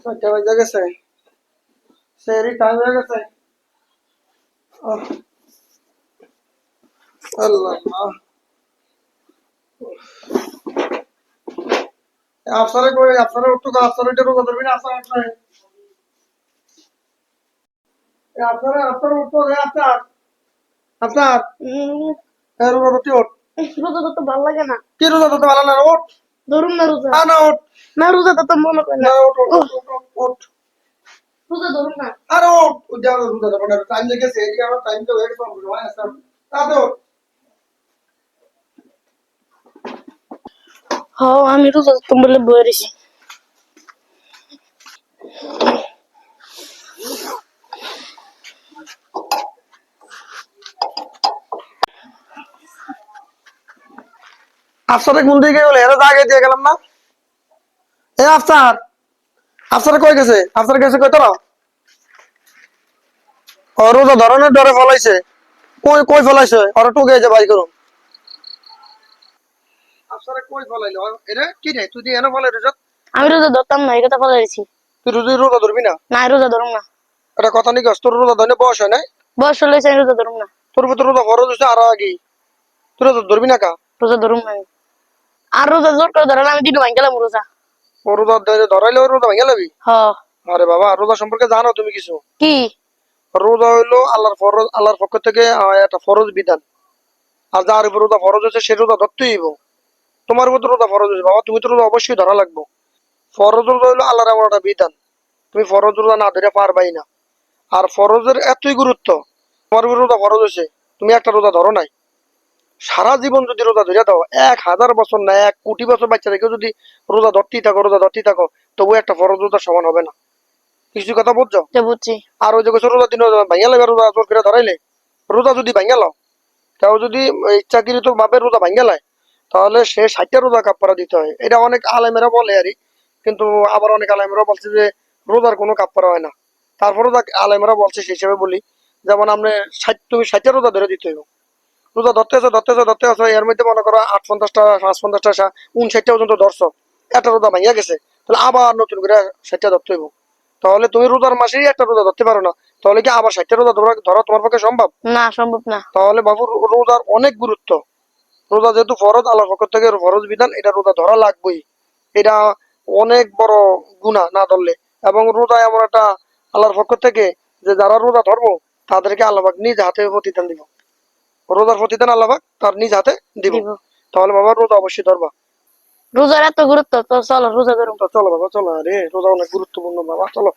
ছয়টা বাজে গেছে, সেরি টাইম হয়ে গেছে। আল্লাহ, আপনারা কই? আপনারা একটু আপনারা এটা রোজা ধরবেন। আপনারা উঠো, আপনার আপনার রোজা ধরতে ওঠ। রোজা ধরতে ভালো লাগে না। কি রোজা ধরতে ভালো না? ওঠ। ধরুন না রোজা। না ওঠ। না রোজা ধরতে মনে করে না না। ওঠ, ওঠ। রোজা ধরুন না। আরে ওঠ, রোজা ধরবো না, টাইম লেগেছে, এদিকে আমার টাইম তো হয়ে গেছে, তাতে ওঠ। হ্যাঁ আমি রোজা ধরতে বলে বয়ে রয়েছি। আফসারে কোন দিকে গেলে? এরা আগে দিয়ে গেলাম না। এ আফসার, আফসারে কই গেছে? আফসার গেছে কই তোরা? ও রোজা ধরনের ডরে ফলাইছে। কই কই ফলাইছে? ওরা টুকে যে বাই করুন। আফসারে কই ফলাইলো? এরে কি রে, তুই দিয়ে এনে ফলাই রোজা? আমি রোজা ধরতাম না, এই কথা বলে রয়েছি। তুই রোজা ধরবি না? না রোজা ধরুন না। এটা কথা নাকি? তোর রোজা ধরনে বয়স হয় নাই? বয়স হলে আমি রোজা ধরুন না। তোর ভিতর রোজা ফরজ হচ্ছে আরো আগে। তুই রোজা ধরবি না কা? রোজা ধরুন না আমি। আর রোজা জোর করে ধরালে আমি দিন ভাঙ গেলাম রোজা। ও রোজা ধরাইলে ওর রোজা ভেঙে যাবি? হ। আরে বাবা, রোজা সম্পর্কে জানো তুমি কিছু? কি? রোজা হইলো আল্লাহর ফরজ, আল্লাহর পক্ষ থেকে একটা ফরজ বিধান। আর যার উপর রোজা ফরজ হচ্ছে সে রোজা ধরতেই হইব। তোমার উপর তো রোজা ফরজ হয়েছে বাবা, তুমি তো রোজা অবশ্যই ধরা লাগবো। ফরজ রোজা হইলো আল্লাহর এমন একটা বিধান, তুমি ফরজ রোজা না ধরে পারবাই না। আর ফরজের এতই গুরুত্ব, তোমার উপর রোজা ফরজ হয়েছে, তুমি একটা রোজা ধরো নাই, সারা জীবন যদি রোজা ধরে দাও, 1000 বছর না 1 কোটি বছর বাচ্চা থেকেও যদি রোজা ধরতেই থাকো, তবু একটা ফরজ রোজা সমান হবে না। কিছু কথা বুঝছো? বুঝছি। আর ওই যে রোজার দিন ভাঙিয়া লাগবে, রোজা জোর করে ধরাইলে, রোজা যদি ভাঙিয়া লাও, কেউ যদি ইচ্ছাকৃত ভাবে রোজা ভাঙিয়া লায়, তাহলে সে 60টা রোজা কাপড়া দিতে হয়। এটা অনেক আলেমেরা বলে আরই, কিন্তু আবার অনেক আলেমেরা বলছে যে রোজার কোনো কাপড়া হয় না। তারপরে আলেমেরা বলছে সেই হিসেবে বলি, যেমন আপনি তুমি 60টা রোজা ধরে দিতে হইব। রোজা ধরতে আছো, এর মধ্যে মনে করো 850টা 550টা 59টা পর্যন্ত ধরছো, একটা রোজা ভাঙিয়া গেছে, তাহলে আবার নতুন করে 60টা ধরতে হইব। তাহলে তুমি রোজার মাসেই একটা রোজা ধরতে পারো না, তাহলে কি আবার 60টা রোজা ধরা তোমার পক্ষে সম্ভব? না সম্ভব না। তাহলে বাবু, রোজার অনেক গুরুত্ব। রোজা যেহেতু ফরজ, আল্লাহর পক্ষ থেকে ফরজ বিধান, এটা রোজা ধরা লাগবেই। এটা অনেক বড় গুনাহ না ধরলে। এবং রোজা এমন একটা আল্লাহর পক্ষ থেকে, যে যারা রোজা ধরবো তাদেরকে আল্লাহ পাক নিজ হাতে প্রতিদান দিব। রোজার প্রতিদান আল্লাহ পাক তার নিজ হাতে দিব। তাহলে বাবা রোজা অবশ্যই ধরবা। রোজার এত গুরুত্ব, তো চলো রোজা ধরুন। চলো বাবা, চলো। আরে রোজা অনেক গুরুত্বপূর্ণ বাবা, চলো।